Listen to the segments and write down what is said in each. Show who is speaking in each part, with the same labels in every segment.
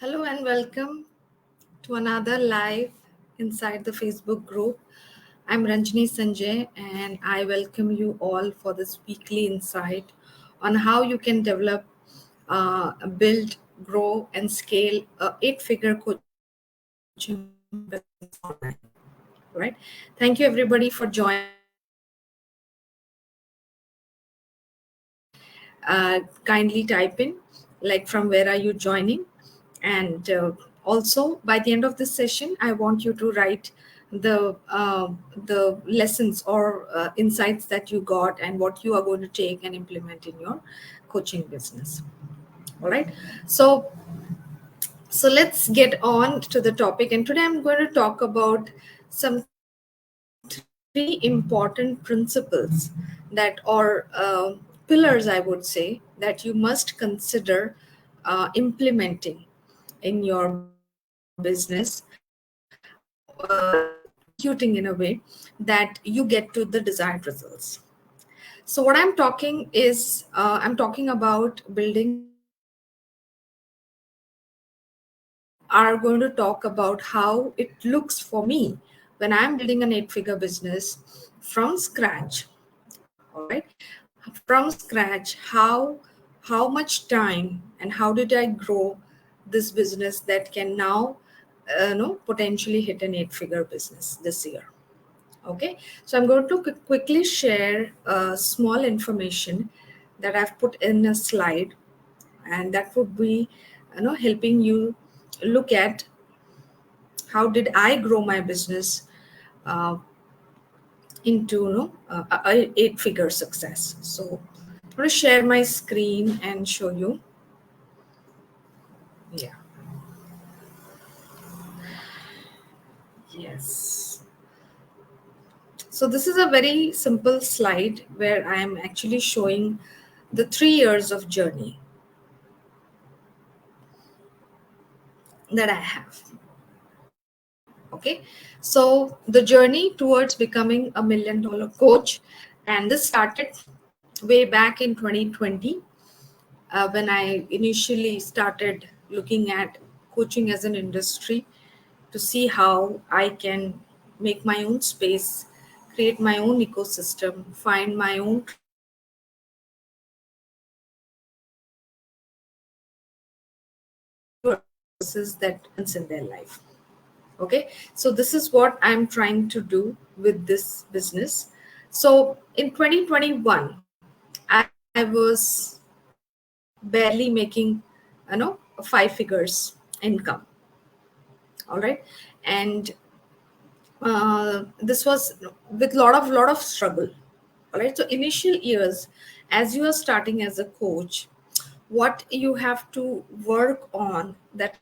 Speaker 1: Hello and welcome to another live inside the Facebook group. I'm Ranjini Sanjay and I welcome you all for this weekly insight on how you can develop, build, grow, and scale a eight-figure coaching business online. Right? Thank you everybody for joining. And kindly type in like from where are you joining, and also by the end of this session I want you to write the lessons or insights that you got and what you are going to take and implement in your coaching business. All right, so let's get on to the topic, and today I'm going to talk about some three important principles that or pillars, I would say, that you must consider implementing in your business, executing in a way that you get to the desired results. So what I'm talking is I'm talking about building an eight-figure business. We are going to talk about how it looks for me when I'm building an eight-figure business from scratch. All right, from scratch, how much time and how did I grow this business that can now potentially hit an eight-figure business this year. Okay, so I'm going to quickly share small information that I've put in a slide, and that would be helping you look at how did I grow my business uh, into a eight-figure success. So I'm going to share my screen and show you. Yeah. Yes. So this is a very simple slide where I am actually showing the 3 years of journey that I have. Okay. So the journey towards becoming $1 million coach, and this started way back in 2020 when I initially started looking at coaching as an industry to see how I can make my own space, create my own ecosystem, find my own clients, and help clients deliver services that in their life. Okay, so this is what I'm trying to do with this business. So in 2021, I was barely making, five figures income. All right, and this was with lot of struggle. All right, so initial years, as you are starting as a coach, what you have to work on, that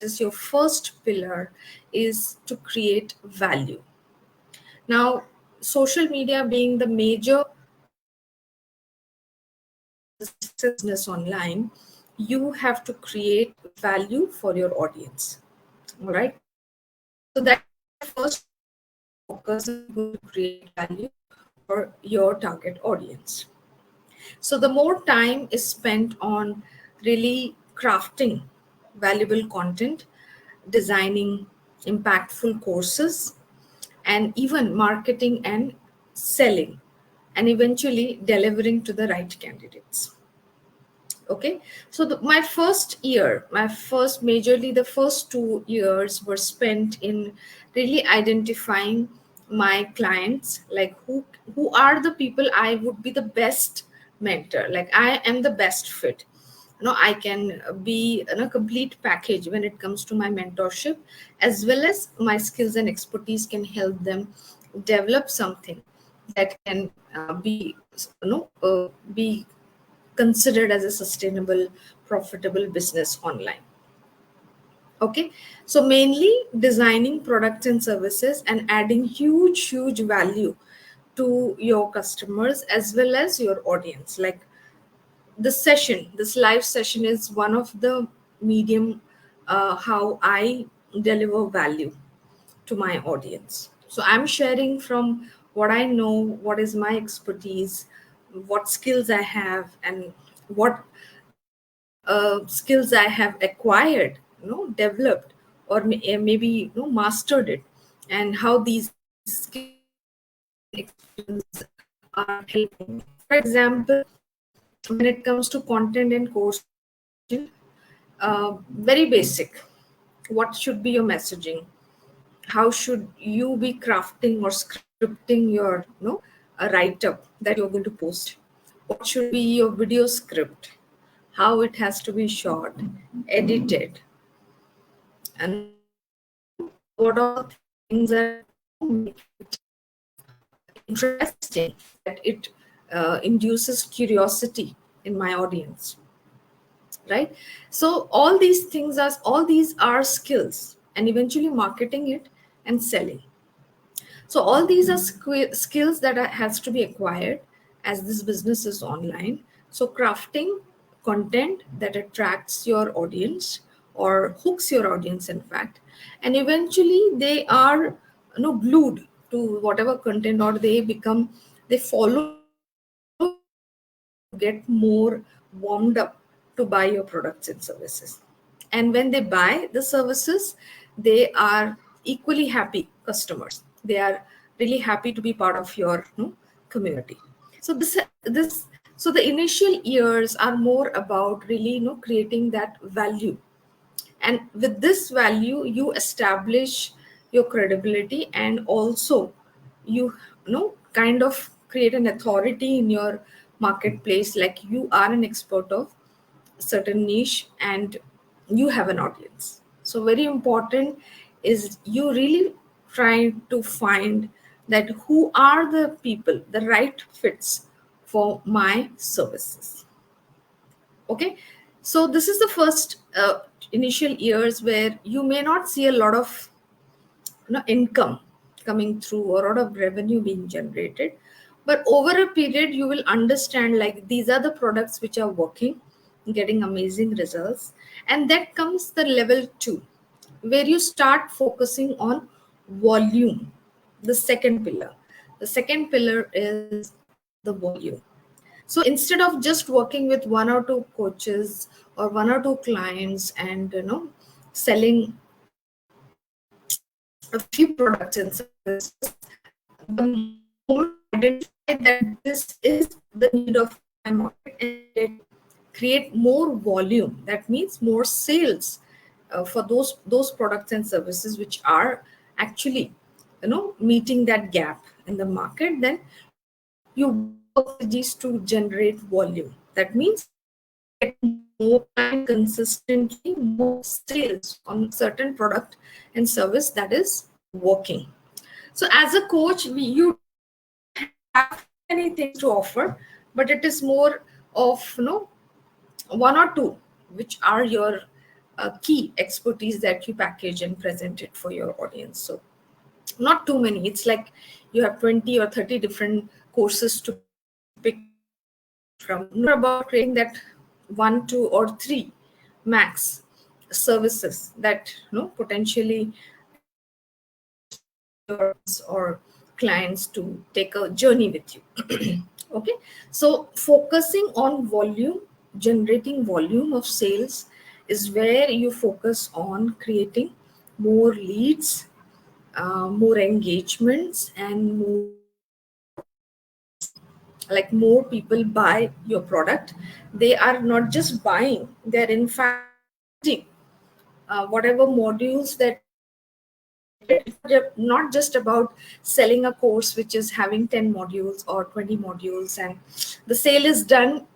Speaker 1: is your first pillar, is to create value. Now, social media being the major part of the success of business online, you have to create value for your audience. All right, so that is my first focus, is going to create value for your target audience. So the more time is spent on really crafting valuable content, designing impactful courses, and even marketing and selling, and eventually delivering to the right candidates. Okay, so my first year, my first majorly the first 2 years were spent in really identifying my clients, like who are the people I would be the best mentor, like I am the best fit. I can be in a complete package when it comes to my mentorship, as well as my skills and expertise can help them develop something that can be considered as a sustainable, profitable business online. Okay, so mainly designing products and services and adding huge value to your customers as well as your audience. Like this live session is one of the medium how I deliver value to my audience. So I'm sharing from what I know, what is my expertise, what skills I have, and what skills I have acquired developed, or maybe mastered it, and how these skills and experience are helping. For example, when it comes to content and course creation, very basic. What should be your messaging? How should you be crafting or scripting your a write-up that you're going to post? What should be your video script? How it has to be shot, edited, and what all things that make it interesting, that it induces curiosity in my audience, right? So all these are skills, and eventually marketing it and selling. So all these are skills that has to be acquired as this business is online. So crafting content that attracts your audience or hooks your audience, in fact, and eventually they are glued to whatever content, or they follow get more warmed up to buy your products and services. And when they buy the services, they are equally happy customers. They are really happy to be part of your community. So this so the initial years are more about really creating that value, and with this value you establish your credibility, and also kind of create an authority in your marketplace, like you are an expert of certain niche and you have an audience. So very important is you really try to find that who are the people, the right fits for my services. Okay, so this is the first initial years where you may not see a lot of income coming through or a lot of revenue being generated, but over a period you will understand like these are the products which are working, getting amazing results. And that comes the level 2, where you start focusing on volume. The second pillar is the volume. So instead of just working with one or two coaches or one or two clients and selling a few products and services, the moment you identify that this is the need of my market and create more volume, that means more sales for those products and services which are actually meeting that gap in the market, then you work with strategies to generate volume. That means getting more client consistently, more sales on certain product and service that is working. So as a coach, you have many things to offer, but it is more of one or two which are your key expertise that you package and present it for your audience. So not too many. It's like you have 20 or 30 different courses to pick from. Not about creating that 1, 2, or 3 max services that potentially or clients to take a journey with you. Okay, so focusing on volume, generating volume of sales, is where you focus on creating more leads, more engagements, and more, like more people buy your product. They are not just buying, they're in fact using whatever modules that not just about selling a course which is having 10 modules or 20 modules and the sale is done,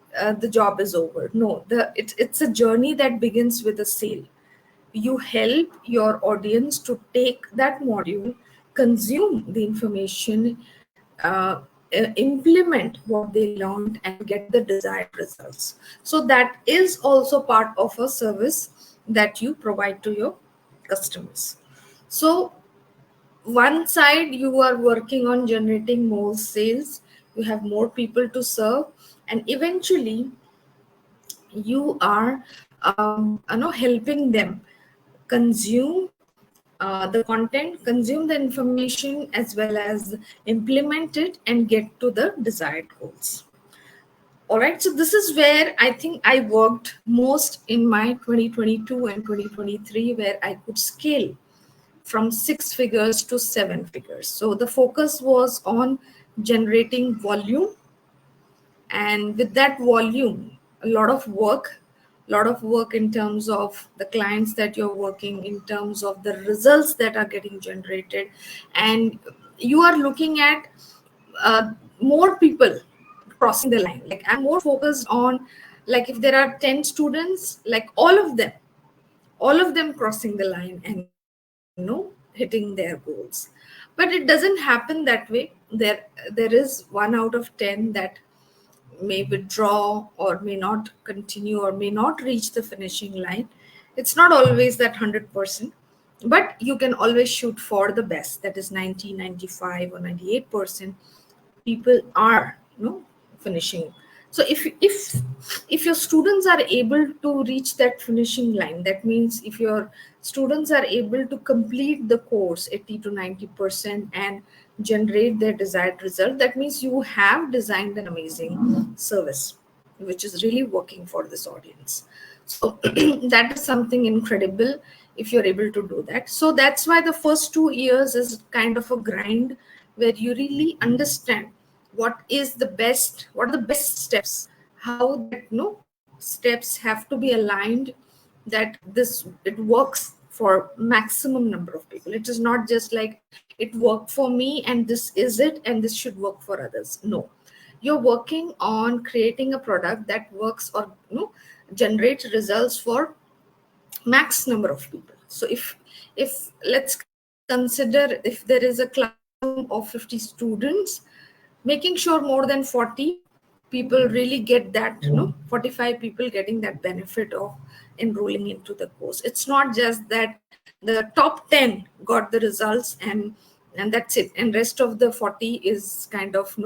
Speaker 1: the job is over. No, it's a journey that begins with a sale. You help your audience to take that module, consume the information, implement what they learned, and get the desired results. So that is also part of a service that you provide to your customers. So one side you are working on generating more sales, you have more people to serve, and eventually you are helping them consume the content, consume the information, as well as implement it and get to the desired goals. All right, so this is where I think I worked most in my 2022 and 2023, where I could scale from 6 figures to 7 figures. So the focus was on generating volume, and with that volume, a lot of work in terms of the clients that you're working, in terms of the results that are getting generated, and you are looking at more people crossing the line. Like, I'm more focused on, like, if there are 10 students, like all of them crossing the line and hitting their goals. But it doesn't happen that way. There is 1 out of 10 that may withdraw or may not continue or may not reach the finishing line. It's not always that 100%, but you can always shoot for the best, that is 90, 95, or 98% people are finishing. So if your students are able to reach that finishing line, that means if your students are able to complete the course 80 to 90% and generate their desired result, that means you have designed an amazing service which is really working for this audience. So that is something incredible if you're able to do that. So that's why the first 2 years is kind of a grind, where you really understand what are the best steps, how that steps have to be aligned, that this it works for maximum number of people. It is not just like it worked for me and this is it and this should work for others. No, you're working on creating a product that works or generate results for max number of people. So if let's consider, if there is a classroom of 50 students, making sure more than 40 people really get that 45 people getting that benefit of enrolling into the course. It's not just that the top 10 got the results and that's it, and rest of the 40 is kind of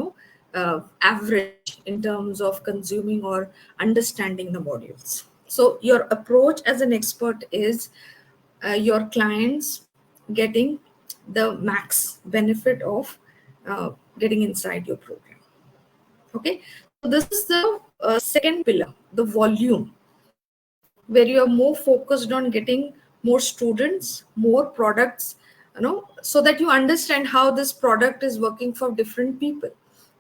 Speaker 1: average in terms of consuming or understanding the modules. So your approach as an expert is your clients getting the max benefit of getting inside your program. Okay, so this is the second pillar, the volume, where you are more focused on getting more students, more products, so that you understand how this product is working for different people,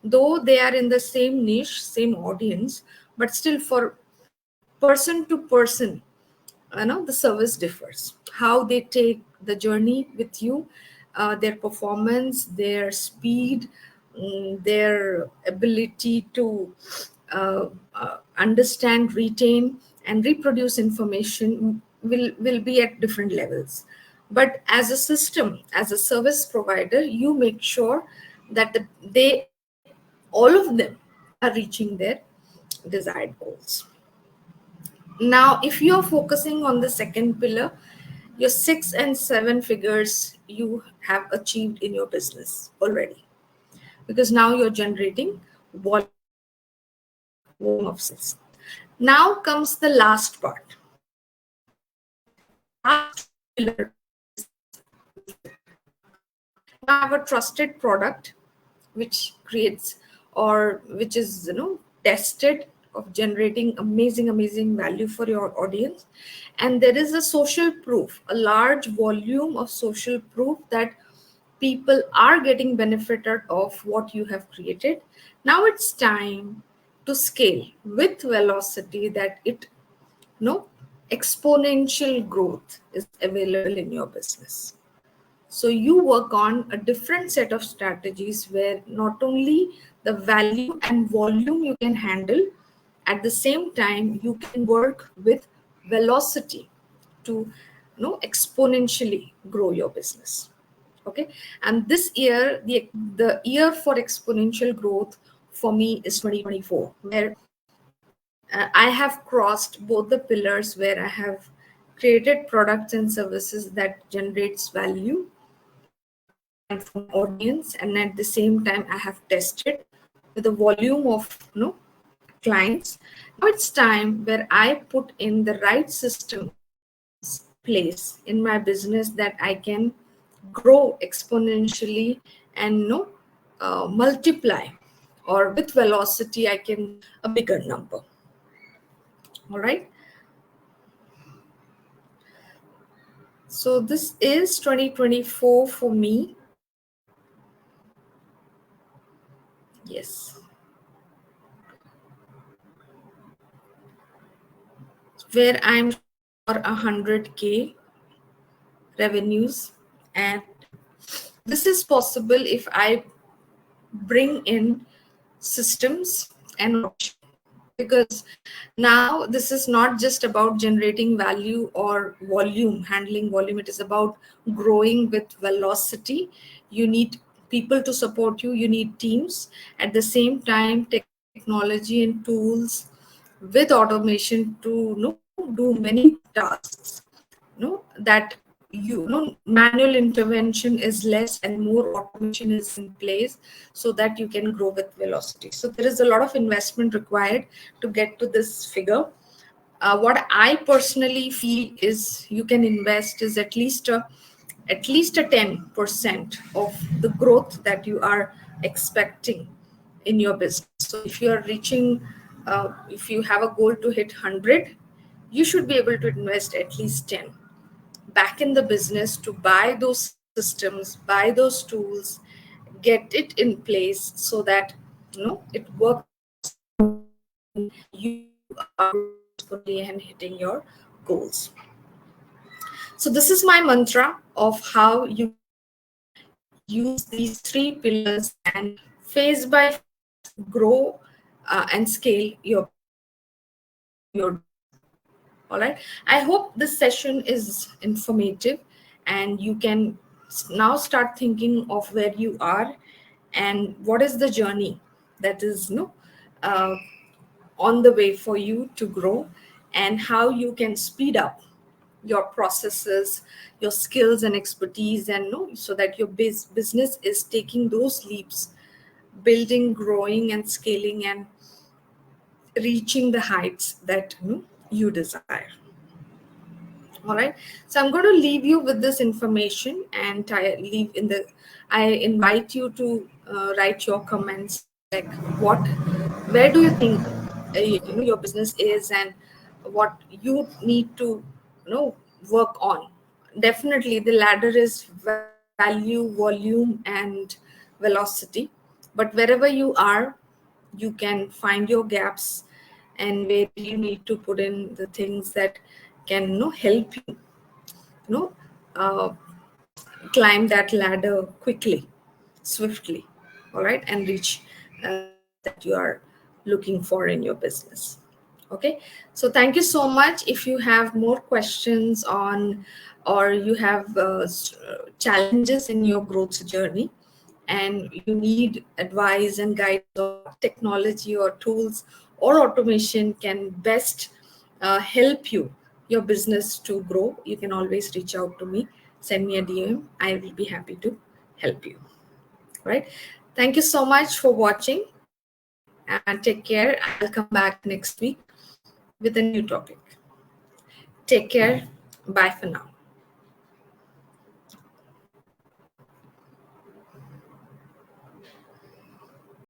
Speaker 1: though they are in the same niche, same audience, but still for person to person, the service differs. How they take the journey with you, their performance, their speed, their ability to understand, retain, and reproduce information will be at different levels. But as a system, as a service provider, you make sure that all of them are reaching their desired goals. Now, if you're focusing on the second pillar, your 6 and 7 figures you have achieved in your business already, because now you're generating volume of sales. Now comes the last part. The last pillar is now have a trusted product which creates, or which is tested, of generating amazing value for your audience. And there is a social proof, a large volume of social proof that people are getting benefited of what you have created. Now it's time to scale with velocity, that it exponential growth is available in your business. So you work on a different set of strategies, where not only the value and volume you can handle, at the same time you can work with velocity to exponentially grow your business. Okay, and this year, the year for exponential growth for me is 2024, where I have crossed both the pillars, where I have created products and services that generates value and from audience, and at the same time I have tested with a volume of clients. Now it's time where I put in the right systems in place in my business, that I can grow exponentially and multiply or with velocity, I can do a bigger number. All right. So this is 2024 for me. Yes. Where I'm for 100K revenues, and this is possible if I bring in systems and automation, because now this is not just about generating value or volume, handling volume. It is about growing with velocity. You need people to support you, you need teams. At the same time, technology and tools with automation to do many tasks, that manual intervention is less and more automation is in place, so that you can grow with velocity. So there is a lot of investment required to get to this figure. What I personally feel is you can invest is at least a 10% of the growth that you are expecting in your business. So if you are reaching, if you have a goal to hit 100, you should be able to invest at least 10 back in the business to buy those systems, buy those tools, get it in place, so that it works and you are growing successfully and hitting your goals. So this is my mantra of how you can use these three pillars and phase by phase grow and scale your business to your dream. All right. I hope this session is informative, and you can now start thinking of where you are and what is the journey that is uh, on the way for you to grow, and how you can speed up your processes, your skills and expertise, and so that your business is taking those leaps, building, growing, and scaling, and reaching the heights that you desire. All right. So I'm going to leave you with this information, and I invite you to write your comments, like where do you think your business is, and what you need to work on. Definitely, the ladder is value, volume, and velocity. But wherever you are, you can find your gaps, and where you need to put in the things that can help you know uh, climb that ladder quickly, swiftly. All right, and reach the heights that you are looking for in your business. Okay, so thank you so much. If you have more questions on, or you have challenges in your growth journey, and you need advice and guidance on what technology or tools or automation can best help your business to grow, you can always reach out to me. Send me a DM. I will be happy to help you. Right? Thank you so much for watching, and take care. I'll come back next week with a new topic. Take care. Bye for now.